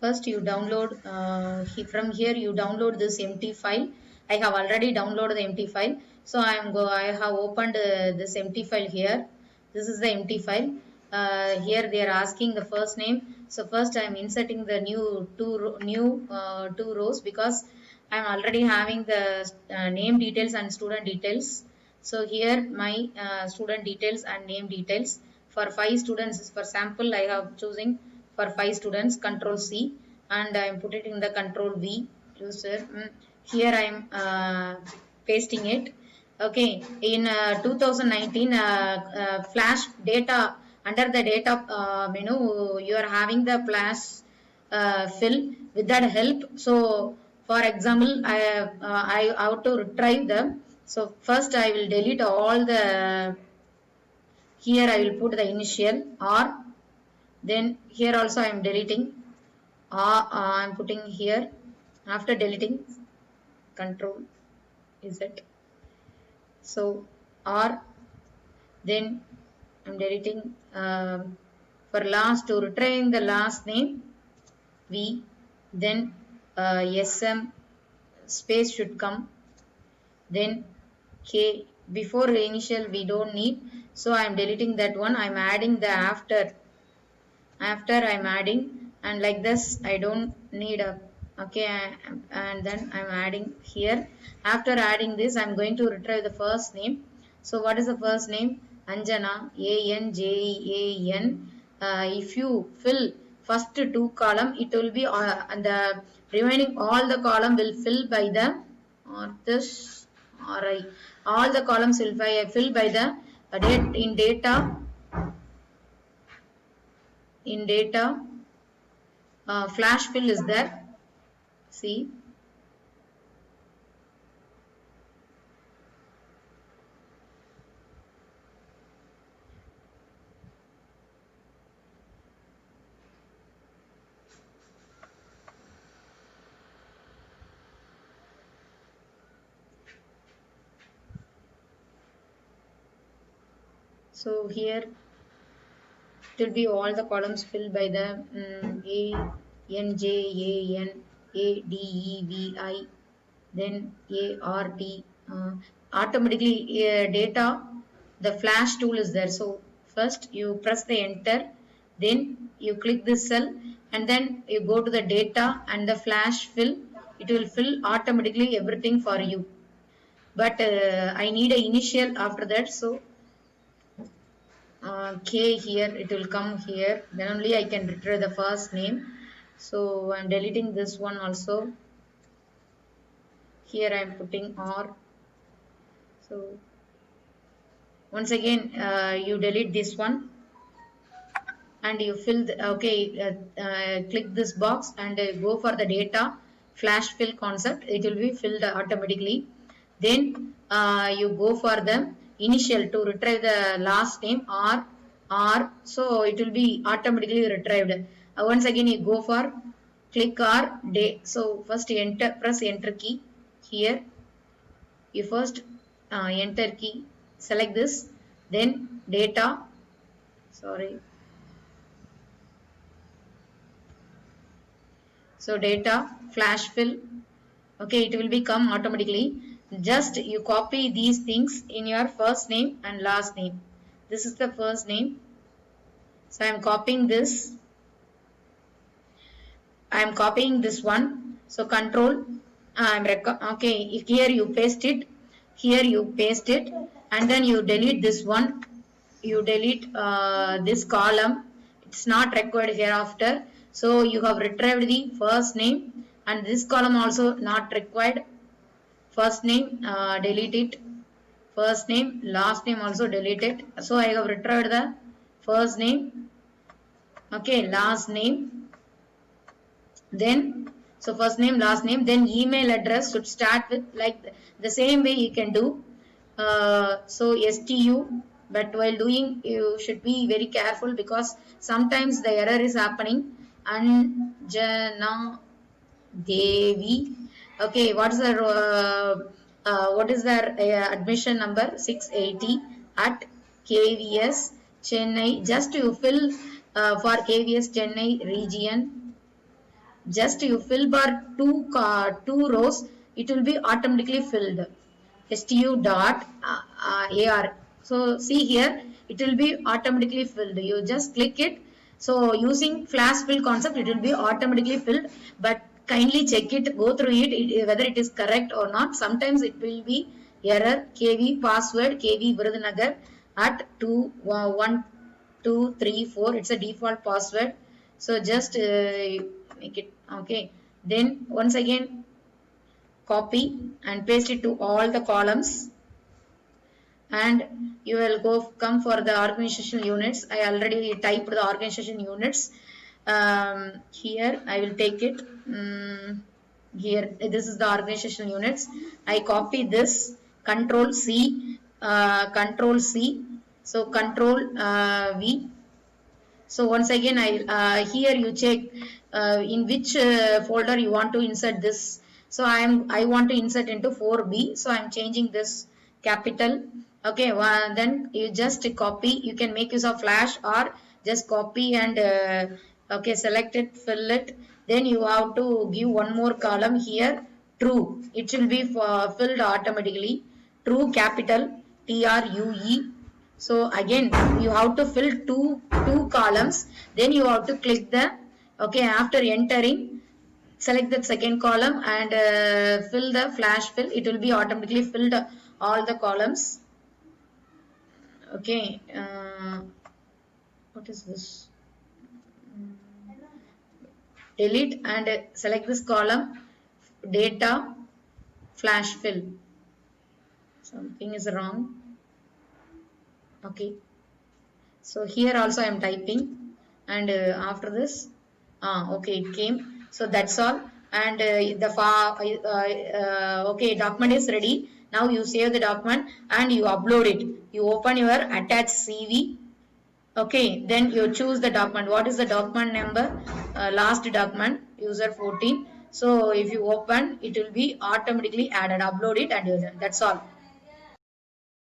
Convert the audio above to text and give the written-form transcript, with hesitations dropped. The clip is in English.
First you download from here you download this empty file. I have already downloaded the empty file, so I have opened this empty file here. This is the empty file. Here they are asking the first name, so first I am inserting the two rows because I am already having the name details and student details. So here my student details and name details for 5 students. For sample I have choosing for 5 students, control C, and I am putting in the control V user. Here I am pasting it. Okay, in 2019 flash data, under the data menu you are having the flash fill with that help. So for example I have to retrieve them. So first I will delete all the, here I will put the initial or, then here also I am deleting I am putting here. After deleting, control Z, so or, then I'm deleting for last, to retrieve the last name V, then SM space should come, then K. Before initial we don't need, so I am deleting that one. I am adding the after I'm adding, and like this I don't need a, okay, and then I'm adding here. After adding this I'm going to retrieve the first name. So what is the first name? Anjana, ANJAN. If you fill first 2 column, it will be and the remaining all the column will fill by the, or this, or I, all the columns will fill by the date. In data flash fill is there, see. So here it will be all the columns filled by the A N J A N A D E V I, then A R T. Automatically data, the flash tool is there. So first you press the enter, then you click this cell, and then you go to the data and the flash fill. It will fill automatically everything for you. But I need a initial after that, so K here, it will come here, then only I can retrieve the first name. So I'm deleting this one also. Here I'm putting R. So once again you delete this one and you fill the, okay, click this box and go for the data flash fill concept. It will be filled automatically. Then you go for the initial to retrieve the last name R. So it will be automatically retrieved. Once again you go for click R day. So first enter, press enter key here. You first enter key, select this, then data, sorry, so data flash fill. Okay, it will become automatically. Just you copy these things in your first name and last name. This is the first name, so I am copying this. I am copying this one. So control, okay, here you paste it, here you paste it, and then you delete this one. You delete this column. It's not required hereafter. So you have retrieved the first name, and this column also not required. First name, delete it. First name, last name also delete it. So I have retrieved the first name. Okay, last name. Then so first name, last name, then email address should start with like the same way you can do. So STU, but while doing you should be very careful because sometimes the error is happening. Anjana Devi. Okay, what is their admission number? 680 at KVS Chennai. Just you fill for KVS Chennai region. just you fill bar two rows, it will be automatically filled. stu dot ar. So see here, it will be automatically filled. You just click it. So using flash fill concept, it will be automatically filled. But kindly check it, go through it, whether it is correct or not. Sometimes it will be error. KV password KV Virudhunagar at 21234. It's a default password. So just make it okay. Then once again copy and paste it to all the columns, and you will come for the organizational units. I already typed the organization units. Here I will take it. Here this is the organization units. I copy this, control C, control C, so control V. So once again, here you check in which folder you want to insert this. So I want to insert into 4B. So I'm changing this capital. Okay, then you just copy. You can make use of flash or just copy and okay, select it, fill it. Then you have to give one more column here. True. It will be filled automatically. True capital TRUE. So again you have to fill two columns. Then you have to click the okay, after entering, select the second column and fill the flash fill. It will be automatically filled all the columns. Okay, what is this? Delete and select this column, data flash fill. Something is wrong. Okay, so here also I am typing, and after this okay, it came. So that's all. And okay, document is ready. Now you save the document and you upload it. You open your attached CV. Okay, then you choose the document. What is the document number? Last document, user 14. So if you open, it will be automatically added. Upload it and use it. That's all.